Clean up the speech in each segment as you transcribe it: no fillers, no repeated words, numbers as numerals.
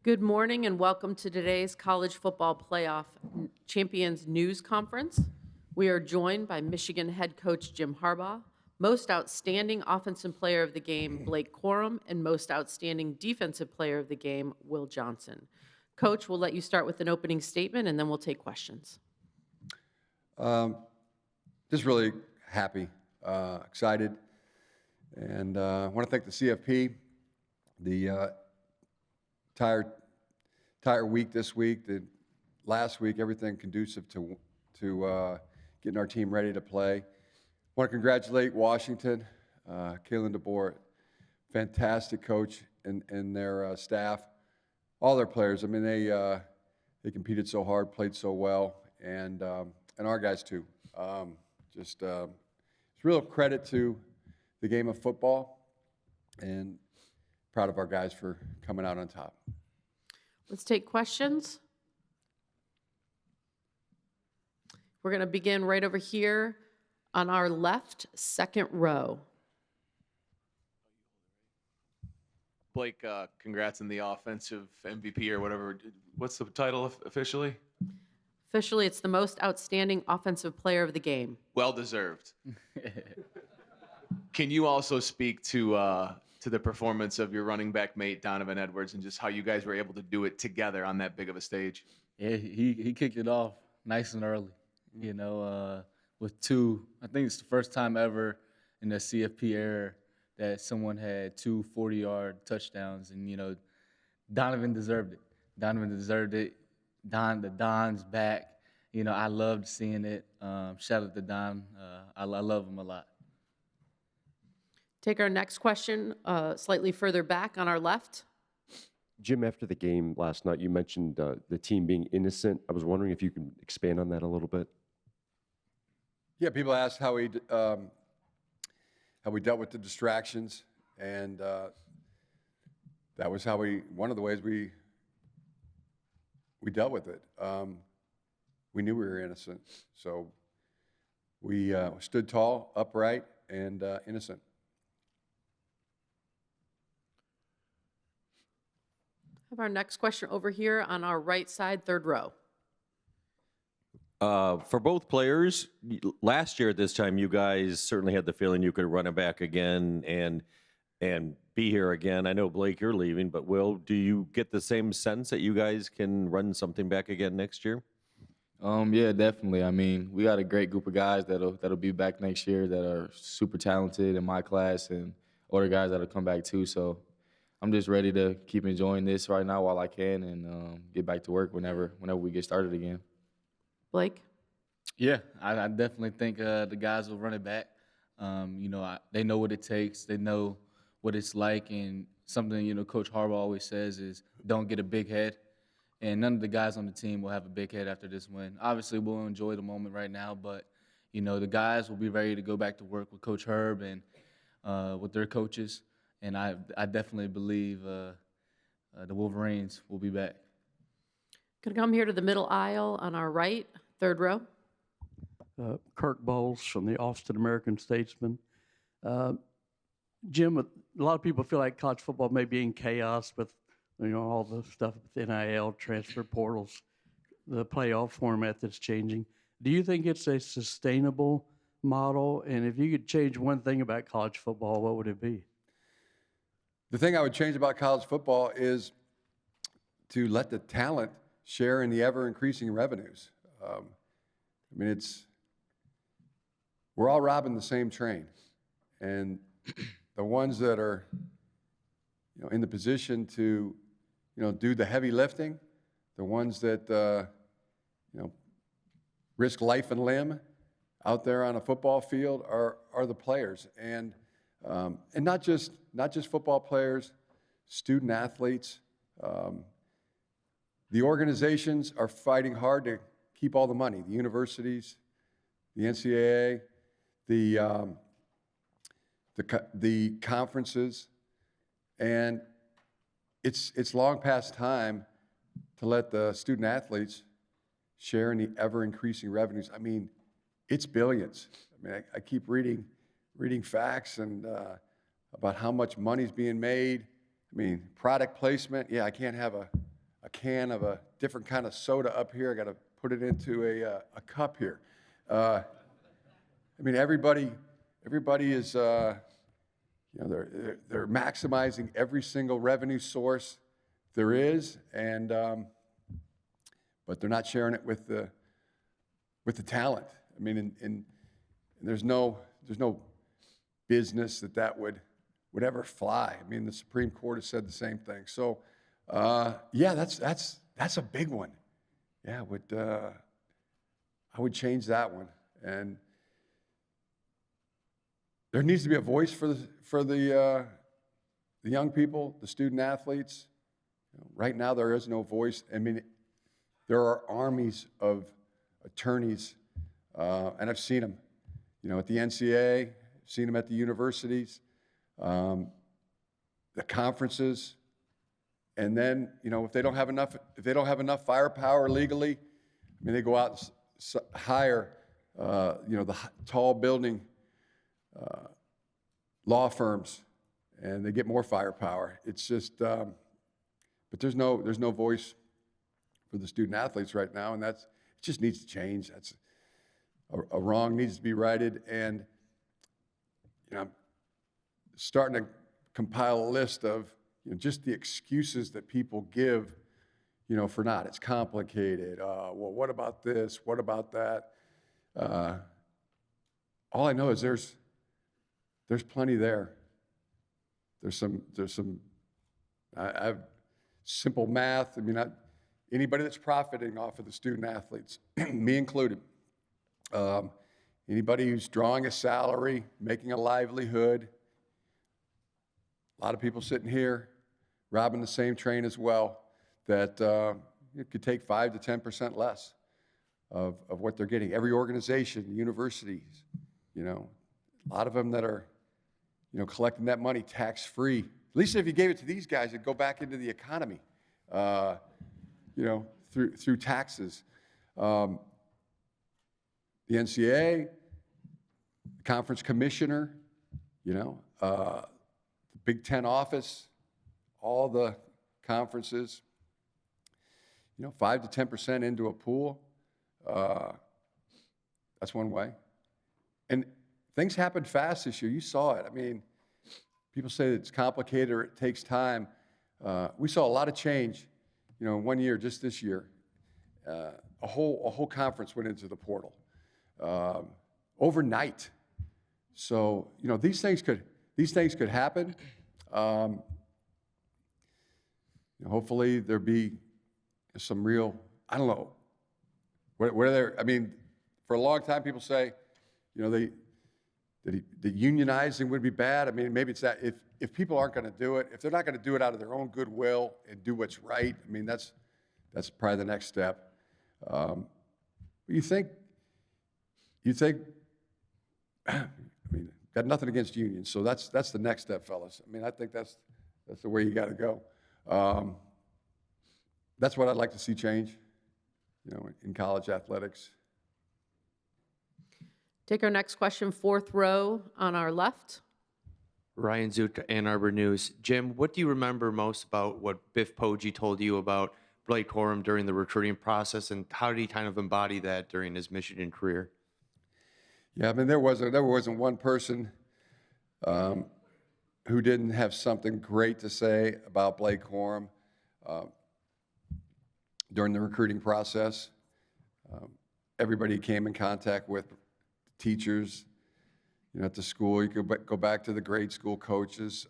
Good morning and welcome to today's College Football Playoff Champions News Conference. We are joined by Michigan head coach Jim Harbaugh, Most Outstanding Offensive Player of the Game Blake Corum, and Most Outstanding Defensive Player of the Game Will Johnson. Coach, we'll let you start with an opening statement and then we'll take questions. Just really happy, excited, and I want to thank the CFP, the entire week this week, the last week, everything conducive to getting our team ready to play. I want to congratulate Washington, Kalen DeBoer, fantastic coach, and their staff, all their players. I mean, they competed so hard, played so well, and our guys too. It's real credit to the game of football, and proud of our guys for coming out on top. Let's take questions. We're going to begin right over here on our left, second row. Blake, congrats on the offensive MVP or whatever. What's the title officially? Officially, it's the Most Outstanding Offensive Player of the Game. Well deserved. Can you also speak to the performance of your running back mate, Donovan Edwards, and just how you guys were able to do it together on that big of a stage? Yeah, he kicked it off nice and early, with two. I think it's the first time ever in the CFP era that someone had two 40-yard touchdowns, and, Donovan deserved it. The Don's back. I loved seeing it. Shout out to Don. I love him a lot. Take our next question slightly further back on our left. Jim, after the game last night, you mentioned the team being innocent. I was wondering if you can expand on that a little bit. Yeah, people asked how we dealt with the distractions, and that was one of the ways we dealt with it. We knew we were innocent, so we stood tall, upright, and innocent. Have our next question over here on our right side, third row. For both players, last year at this time, you guys certainly had the feeling you could run it back again and be here again. I know, Blake, you're leaving, but Will, do you get the same sense that you guys can run something back again next year? Yeah, definitely. I mean, we got a great group of guys that'll be back next year that are super talented in my class, and other guys that'll come back too. So I'm just ready to keep enjoying this right now while I can, and get back to work whenever we get started again. Blake? Yeah, I definitely think the guys will run it back. They know what it takes. They know what it's like, and something Coach Harbaugh always says is don't get a big head. And none of the guys on the team will have a big head after this win. Obviously, we'll enjoy the moment right now, but the guys will be ready to go back to work with Coach Herb and with their coaches. And I definitely believe the Wolverines will be back. Going to come here to the middle aisle on our right, third row. Kirk Bowles from the Austin American-Statesman. Jim, a lot of people feel like college football may be in chaos with all the stuff with NIL, transfer portals, the playoff format that's changing. Do you think it's a sustainable model? And if you could change one thing about college football, what would it be? The thing I would change about college football is to let the talent share in the ever-increasing revenues. We're all robbing the same train, and the ones that are, in the position to, do the heavy lifting, the ones that, risk life and limb out there on a football field are the players, and not just football players, student athletes. The organizations are fighting hard to keep all the money. The universities, the NCAA, the conferences, and it's long past time to let the student athletes share in the ever-increasing revenues. I mean, it's billions. I keep reading facts and about how much money's being made. Product placement. Yeah, I can't have a can of a different kind of soda up here. I got to put it into a cup here. I mean, everybody is, they're maximizing every single revenue source there is, and but they're not sharing it with the talent. I mean, and there's no business that would ever fly. I mean, the Supreme Court has said the same thing. So, yeah, that's a big one. Yeah, I would change that one. And there needs to be a voice for the young people, the student athletes. Right now, there is no voice. I mean, there are armies of attorneys, and I've seen them, at the NCAA, I've seen them at the universities, the conferences, and then, if they don't have enough firepower legally, I mean, they go out and hire, the tall building law firms, and they get more firepower. It's just, but there's no voice for the student athletes right now, and it just needs to change. That's a wrong needs to be righted, and I'm starting to compile a list of just the excuses that people give, for not. It's complicated. Well, what about this? What about that? All I know is there's plenty there. There's some. I have simple math. I mean, anybody that's profiting off of the student athletes, me included. Anybody who's drawing a salary, making a livelihood. A lot of people sitting here, robbing the same train as well. That it could take 5 to 10% less of what they're getting. Every organization, universities, a lot of them that are, collecting that money tax-free. At least if you gave it to these guys, it'd go back into the economy, through taxes. The NCAA, the conference commissioner, the Big Ten office, all the conferences, 5 to 10% into a pool. That's one way. And things happened fast this year. You saw it. I mean, people say that it's complicated or it takes time. We saw a lot of change, in 1 year, just this year. A whole conference went into the portal overnight. So, these things could happen. Hopefully there be some real, I don't know, I mean, for a long time people say, that unionizing would be bad. I mean, maybe it's that if people aren't going to do it, if they're not going to do it out of their own goodwill and do what's right, I mean, that's probably the next step. You think, I mean, got nothing against unions, so that's the next step, fellas. I mean, I think that's the way you got to go. That's what I'd like to see change, in college athletics. Take our next question, fourth row on our left. Ryan Zoot, Ann Arbor News. Jim, what do you remember most about what Biff Poggi told you about Blake Corum during the recruiting process, and how did he kind of embody that during his Michigan career? Yeah, I mean, there wasn't one person who didn't have something great to say about Blake Corum during the recruiting process. Everybody he came in contact with, teachers, at the school. You could go back to the grade school coaches.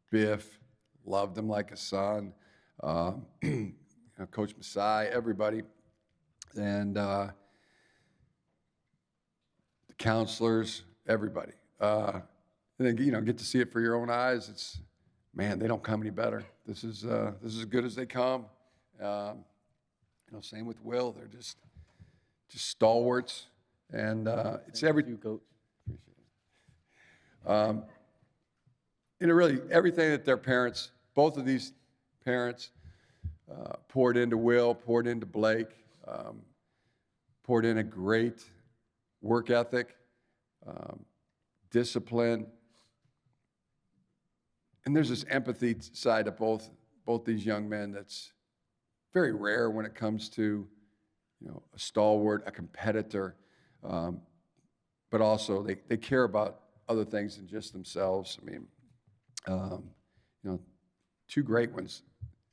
Biff loved him like a son. Coach Masai, everybody, and the counselors, everybody. And then get to see it for your own eyes. It's, man, they don't come any better. This is as good as they come. Same with Will. They're just stalwarts, and it's every. You, Coach. Really everything that their parents, both of these parents, poured into Will, poured into Blake, poured in a great work ethic, discipline, and there's this empathy side of both these young men that's very rare when it comes to, a stalwart, a competitor, but also they care about other things than just themselves. I mean, two great ones.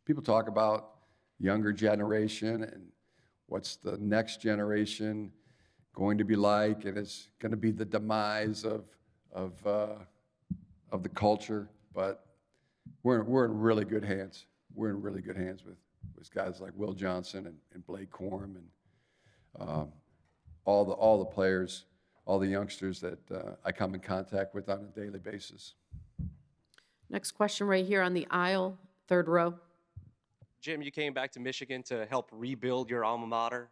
People talk about younger generation and what's the next generation going to be like, and it's going to be the demise of the culture. But we're in really good hands. We're in really good hands with guys like Will Johnson and Blake Corum and all the players, all the youngsters that I come in contact with on a daily basis. Next question right here on the aisle, third row. Jim, you came back to Michigan to help rebuild your alma mater.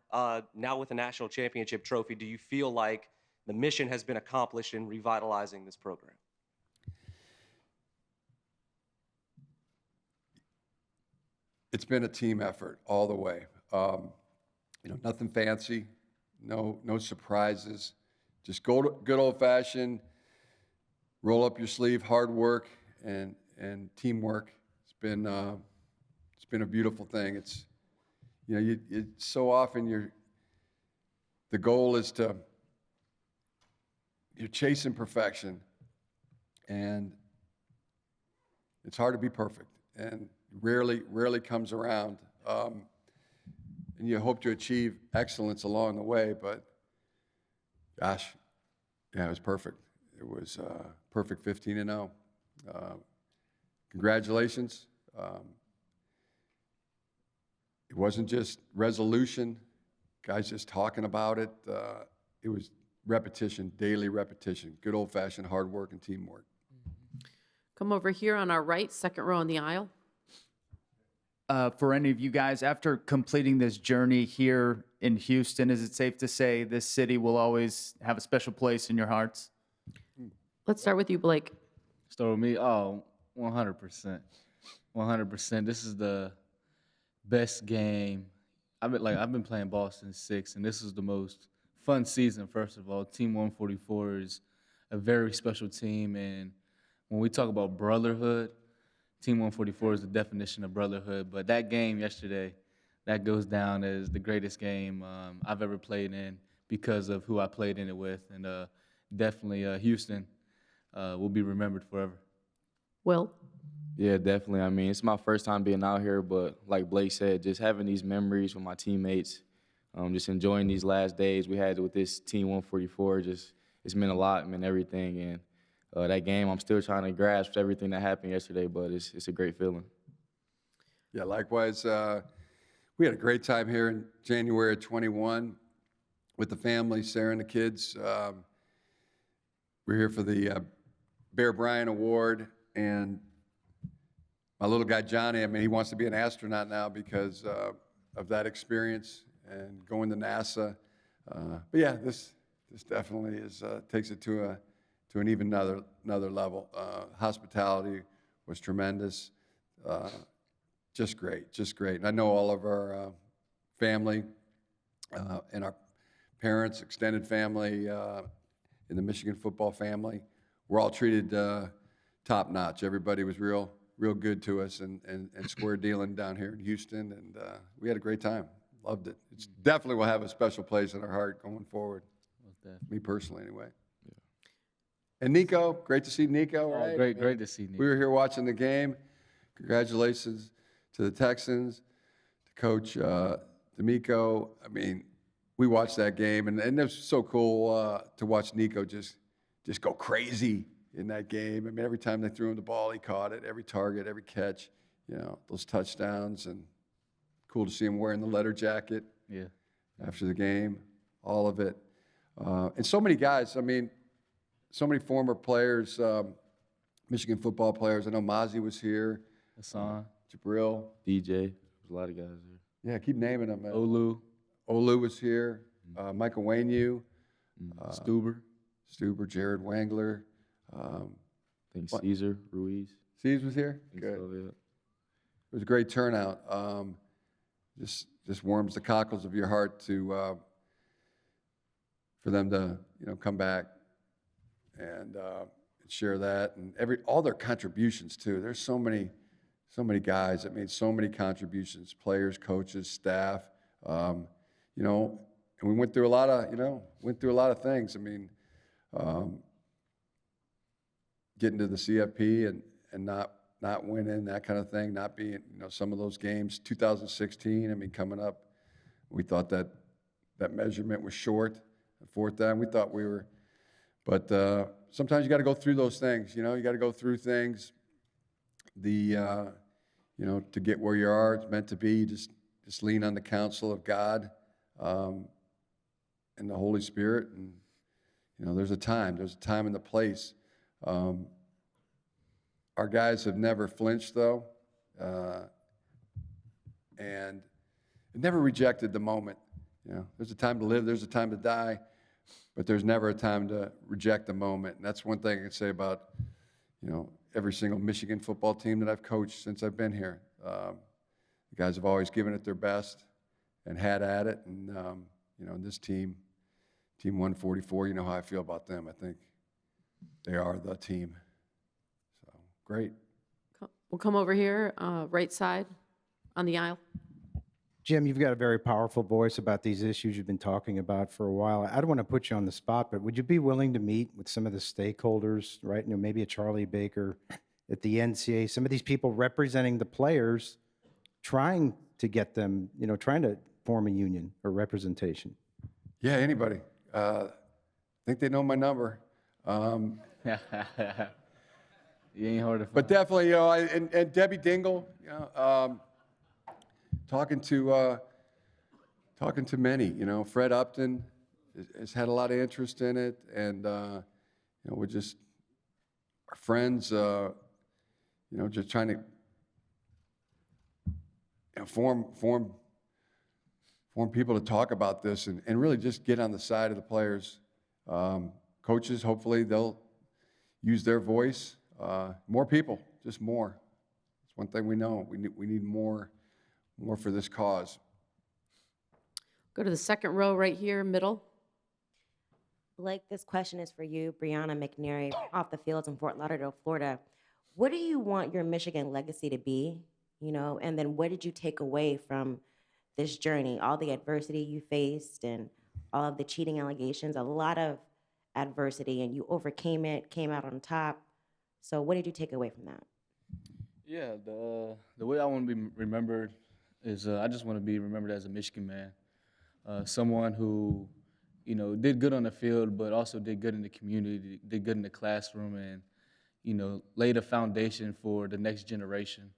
Now with a national championship trophy, do you feel like the mission has been accomplished in revitalizing this program? It's been a team effort all the way. Nothing fancy, no surprises. Just good old-fashioned, roll up your sleeve, hard work, and teamwork. It's been a beautiful thing. It's so often the goal is you're chasing perfection, and it's hard to be perfect, and rarely comes around. And you hope to achieve excellence along the way, but gosh, yeah, it was perfect. It was perfect 15-0. Congratulations. It wasn't just resolution, guys just talking about it. It was repetition, daily repetition, good old-fashioned hard work and teamwork. Come over here on our right, second row on the aisle. For any of you guys, after completing this journey here in Houston, is it safe to say this city will always have a special place in your hearts? Let's start with you, Blake. Start with me. Oh, 100%. 100%. This is the best game. I've been playing ball since 6, and this is the most fun season, first of all. Team 144 is a very special team, and when we talk about brotherhood, Team 144 is the definition of brotherhood. But that game yesterday, that goes down as the greatest game I've ever played in because of who I played in it with. And definitely Houston will be remembered forever. Will? Yeah, definitely. I mean, it's my first time being out here, but like Blake said, just having these memories with my teammates, just enjoying these last days we had with this Team 144, it's meant a lot, it meant everything. And that game, I'm still trying to grasp everything that happened yesterday, but it's a great feeling. Yeah, likewise. We had a great time here in January of 21 with the family, Sarah and the kids. We're here for the Bear Bryant Award, and my little guy Johnny, I mean, he wants to be an astronaut now because of that experience and going to NASA. But yeah, this definitely takes it to an even another level. Hospitality was tremendous. Just great. And I know all of our family and our parents, extended family in the Michigan football family. We're all treated top notch. Everybody was real good to us and square dealing down here in Houston, and we had a great time. Loved it. It's definitely will have a special place in our heart going forward. Me personally, anyway. Yeah. And Nico, great to see Nico. Right? Great to see Nico. We were here watching the game. Congratulations to the Texans, to Coach D'Amico. I mean, we watched that game, and it was so cool to watch Nico just go crazy in that game. I mean, every time they threw him the ball, he caught it. Every target, every catch, those touchdowns, and cool to see him wearing the letter jacket. Yeah. After the game, all of it, and so many guys. I mean, so many former players, Michigan football players. I know Mozzie was here. Hassan, Jabril, DJ, there's a lot of guys there. Yeah, keep naming them. Man. Olu was here. Michael Wainu, Stuber, Jared Wangler. I think Caesar Ruiz. Caesar was here? Good. So, yeah. It was a great turnout. Just warms the cockles of your heart for them to come back and share that, and all their contributions too. There's so many so many guys that made so many contributions, players, coaches, staff, you know, and we went through a lot of things. I mean, getting to the CFP and not winning, that kind of thing, not being, you know, some of those games. 2016, I mean, coming up, we thought that measurement was short. The fourth down, we thought we were, but sometimes you got to go through those things. You know, you got to go through things. You know, to get where you are, it's meant to be. Just lean on the counsel of God and the Holy Spirit. And you know, there's a time and the place. Our guys have never flinched, though, and never rejected the moment. You know, there's a time to live, there's a time to die, but there's never a time to reject the moment. And that's one thing I can say about, you know, every single Michigan football team that I've coached since I've been here. The guys have always given it their best and had at it. And, you know, this team 144, you know how I feel about them. I think they are the team. So, great. We'll come over here, right side on the aisle. Jim, you've got a very powerful voice about these issues you've been talking about for a while. I don't want to put you on the spot, but would you be willing to meet with some of the stakeholders, right? You know, maybe a Charlie Baker at the NCAA, some of these people representing the players, trying to get them, you know, trying to form a union or representation? Yeah, anybody. I think they know my number. You ain't hard to find. But definitely, you know, and Debbie Dingle, you know, talking to many, you know, Fred Upton has had a lot of interest in it, and you know, we're just our friends, you know, just trying to, you know, form people to talk about this and really just get on the side of the players. Coaches, hopefully, they'll use their voice. More people, just more. It's one thing we know. We need more for this cause. Go to the second row right here, middle. Blake, this question is for you, Brianna McNary, off the fields in Fort Lauderdale, Florida. What do you want your Michigan legacy to be, you know, and then what did you take away from this journey, all the adversity you faced and all of the cheating allegations, a lot of adversity, and you overcame it, came out on top. So what did you take away from that? Yeah, the way I want to be remembered is I just want to be remembered as a Michigan man, someone who, you know, did good on the field, but also did good in the community, did good in the classroom, and, you know, laid a foundation for the next generation.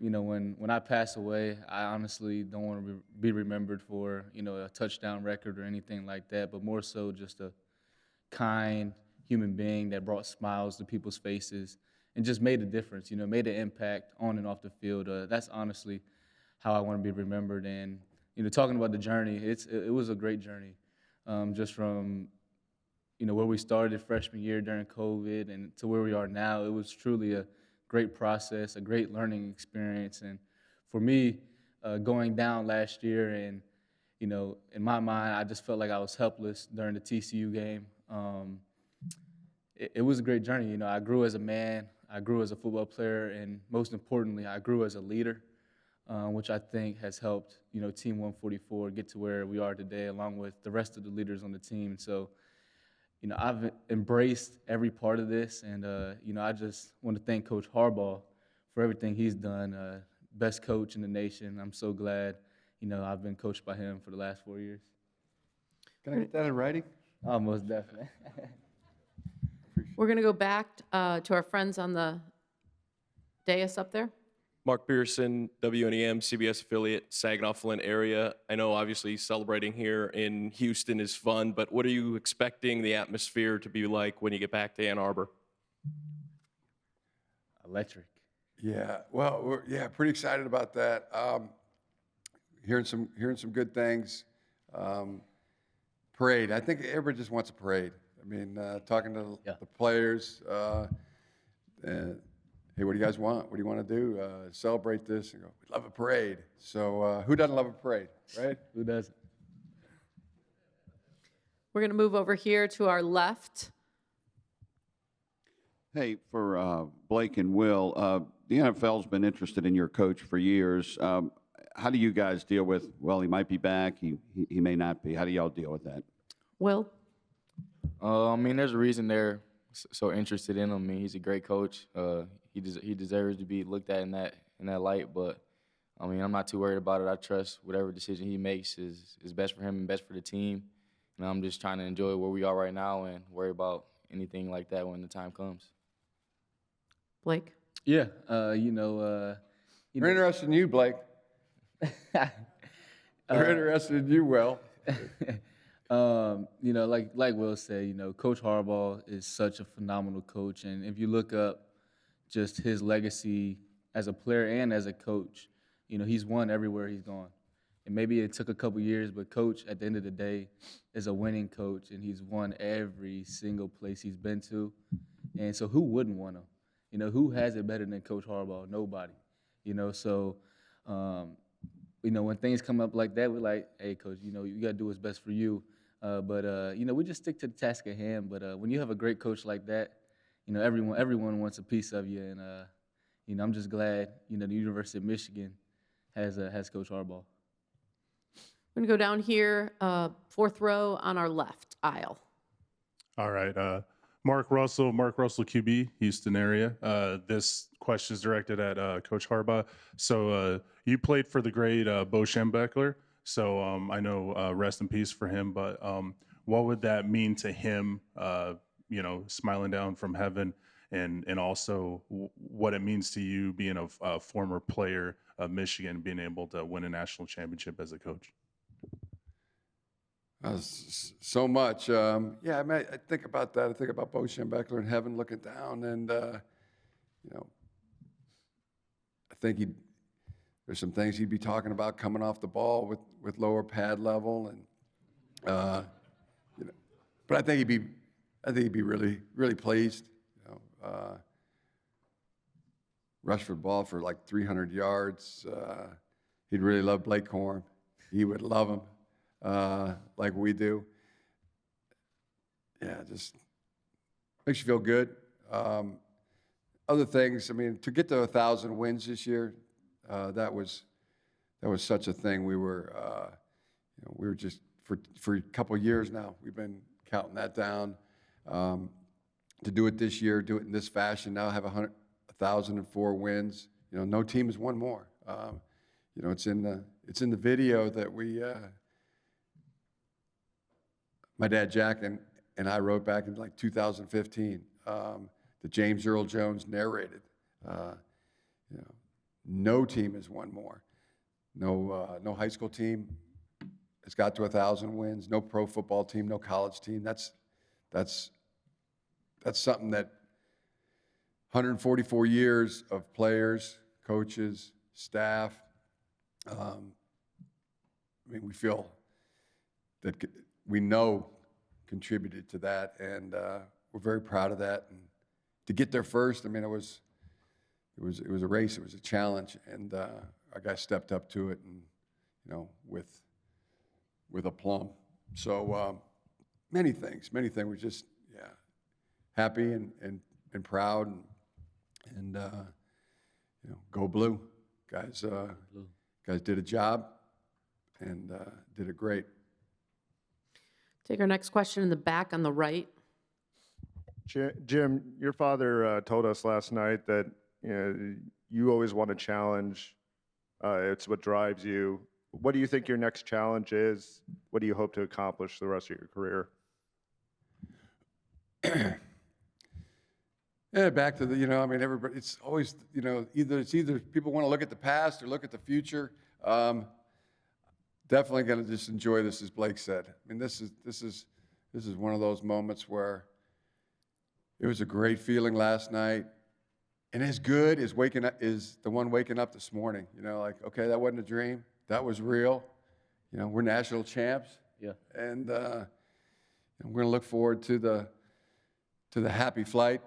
You know, when I pass away, I honestly don't want to be remembered for, you know, a touchdown record or anything like that, but more so just a kind human being that brought smiles to people's faces and just made a difference, you know, made an impact on and off the field. That's honestly how I want to be remembered. And, you know, talking about the journey, it was a great journey, just from, you know, where we started freshman year during COVID and to where we are now. It was truly a great process, a great learning experience. And for me, going down last year and, you know, in my mind, I just felt like I was helpless during the TCU game. It was a great journey. You know, I grew as a man, I grew as a football player, and most importantly, I grew as a leader, which I think has helped, you know, Team 144 get to where we are today, along with the rest of the leaders on the team. So, you know, I've embraced every part of this, and, you know, I just want to thank Coach Harbaugh for everything he's done. Best coach in the nation. I'm so glad, you know, I've been coached by him for the last 4 years. Can I get that in writing? Oh, most definitely. We're going to go back to our friends on the dais up there. Mark Pearson, WNEM, CBS affiliate, Saginaw, Flint area. I know obviously celebrating here in Houston is fun, but what are you expecting the atmosphere to be like when you get back to Ann Arbor? Electric. Yeah, well, we're pretty excited about that. Hearing some good things. Parade. I think everybody just wants a parade. I mean, talking to the players, hey, what do you guys want? What do you want to do? Celebrate this? And go, we love a parade. So who doesn't love a parade, right? Who doesn't? We're going to move over here to our left. Hey, for Blake and Will, the NFL's been interested in your coach for years. How do you guys deal with, well, he might be back, he may not be. How do y'all deal with that? Will? I mean, there's a reason they're so interested in him. I mean, he's a great coach. He deserves to be looked at in that light. But I mean, I'm not too worried about it. I trust whatever decision he makes is best for him and best for the team. And I'm just trying to enjoy where we are right now and worry about anything like that when the time comes. Blake? Yeah, We're interested in you, Blake. We're interested in you, Will. Like Will said, Coach Harbaugh is such a phenomenal coach, and if you look up just his legacy as a player and as a coach, he's won everywhere he's gone. And maybe it took a couple years, but Coach, at the end of the day, is a winning coach, and he's won every single place he's been to. And so who wouldn't want him? Who has it better than Coach Harbaugh? Nobody. So when things come up like that, we're like, hey, Coach, you got to do what's best for you. But we just stick to the task at hand. But when you have a great coach like that, everyone wants a piece of you. And, I'm just glad, the University of Michigan has Coach Harbaugh. I'm going to go down here, fourth row on our left aisle. All right. Mark Russell, QB, Houston area. This question is directed at Coach Harbaugh. So you played for the great Bo Schembechler. So I know rest in peace for him, but what would that mean to him, smiling down from heaven, and also what it means to you being a former player of Michigan, being able to win a national championship as a coach? So much. I think about that. I think about Bo Schembechler in heaven looking down, and I think there's some things he'd be talking about coming off the ball with lower pad level, and but I think he'd be really, really pleased. Rush for the ball for like 300 yards. He'd really love Blake Corum. He would love him. Like we do. Yeah, just makes you feel good. Other things, I mean, to get to 1,000 wins this year, that was such a thing. We were just for a couple of years now, we've been counting that down. To do it this year, do it in this fashion, now have 1,004 wins. No team has won more. It's in the video that we. My dad Jack and I wrote back in like 2015 that James Earl Jones narrated. No team has won more. No high school team has got to 1,000 wins. No pro football team. No college team. That's something that 144 years of players, coaches, staff. We feel that. We know contributed to that, and we're very proud of that. And to get there first, it was a race, it was a challenge, and our guys stepped up to it, and with aplomb. So many things. We're just happy and proud, and go blue, guys. Guys did a job and did it great. Take our next question in the back on the right. Jim, your father told us last night that you always want a challenge. It's what drives you. What do you think your next challenge is? What do you hope to accomplish the rest of your career? Yeah, back to the, everybody, it's always, either people want to look at the past or look at the future. Definitely going to just enjoy this, as Blake said. This is one of those moments where it was a great feeling last night, and as good as the one waking up this morning. Okay, that wasn't a dream. That was real. We're national champs. Yeah. And we're going to look forward to the happy flight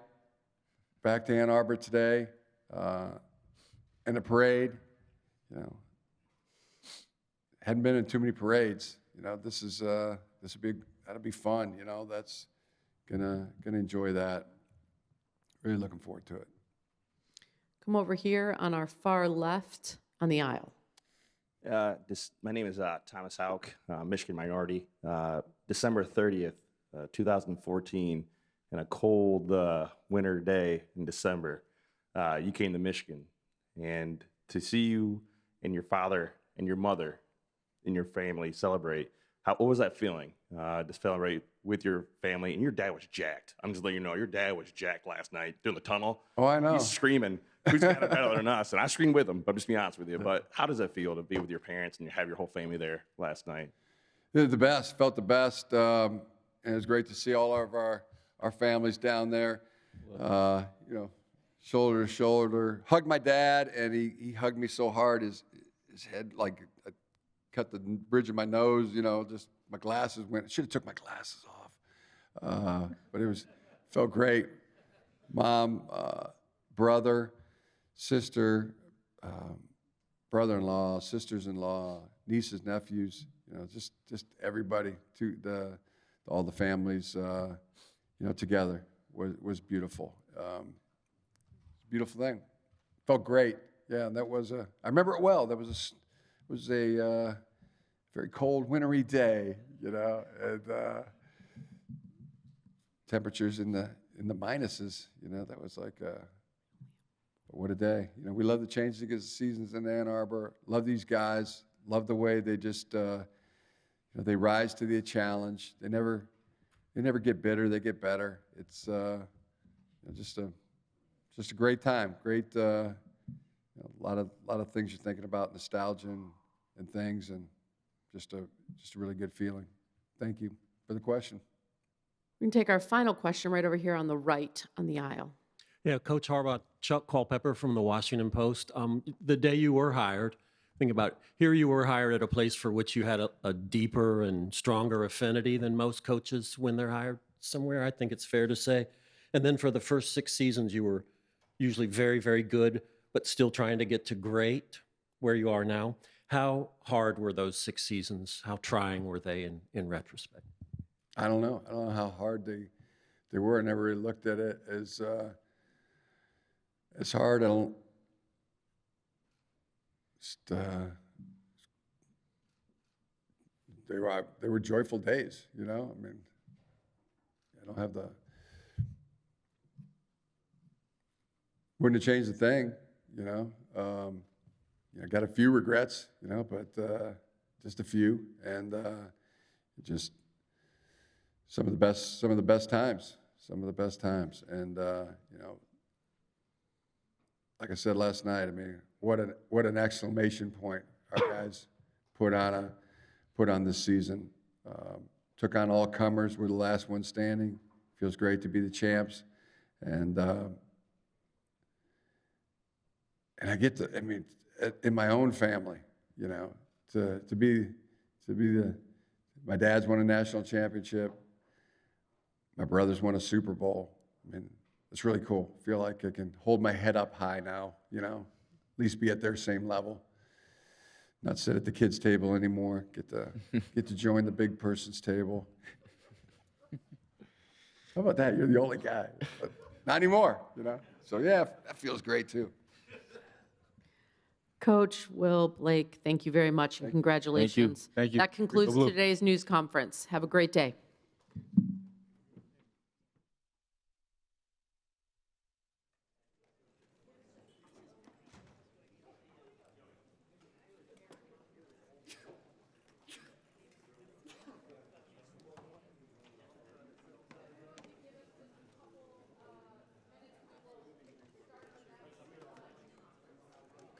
back to Ann Arbor today, and the parade. Hadn't been in too many parades. That'll be fun. That's gonna enjoy that. really looking forward to it. Come over here on our far left on the aisle. My name is Thomas Hauk, Michigan minority. December 30th, 2014, in a cold winter day in December, you came to Michigan. And to see you and your father and your mother and your family celebrate, what was that feeling? To celebrate with your family, and your dad was jacked. I'm just letting you know, your dad was jacked last night during the tunnel. Oh, I know. He's screaming. Who's got it better than us? And I screamed with him, but I'm just being honest with you. But how does that feel to be with your parents and have your whole family there last night? It was the best, felt the best. And it was great to see all of our families down there, shoulder to shoulder. Hugged my dad, and he hugged me so hard, his head, like, cut the bridge of my nose, just my glasses went. Should have took my glasses off. But felt great. Mom, brother, sister, brother-in-law, sisters-in-law, nieces, nephews, just everybody, all the families, together was beautiful. Beautiful thing. Felt great. Yeah, that was I remember it well. That was a very cold, wintry day, and temperatures in the minuses. That was like, what a day. We love the changes against the seasons in Ann Arbor. Love these guys. Love the way they just, they rise to the challenge. They never get bitter. They get better. It's just a great time. Great. A lot of things you're thinking about, nostalgia and things, and just a really good feeling. Thank you for the question. We can take our final question right over here on the right on the aisle. Yeah, Coach Harbaugh, Chuck Culpepper from the Washington Post. The day you were hired, think about it, here you were hired at a place for which you had a deeper and stronger affinity than most coaches when they're hired somewhere, I think it's fair to say. And then for the first 6 seasons, you were usually very, very good, but still trying to get to great where you are now. How hard were those 6 seasons? How trying were they in retrospect? I don't know. I don't know how hard they were. I never really looked at it as hard. I don't. They were joyful days. I mean, I don't have wouldn't have changed a thing. I got a few regrets. But just a few, and just some of the best times. And like I said last night, I mean, what an exclamation point our guys put on this season. Took on all comers. We're the last one standing. Feels great to be the champs, and I get to. I mean, in my own family, to be my dad's won a national championship. My brothers won a Super Bowl. I mean, it's really cool. I feel like I can hold my head up high now, at least be at their same level. Not sit at the kids' table anymore. Get to join the big person's table. How about that? You're the only guy. But not anymore, So yeah, that feels great too. Coach Will, Blake, thank you very much and congratulations. Thank you. That concludes today's news conference. Have a great day.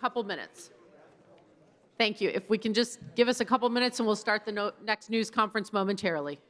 Couple minutes. Thank you. If we can just give us a couple minutes and we'll start the next news conference momentarily.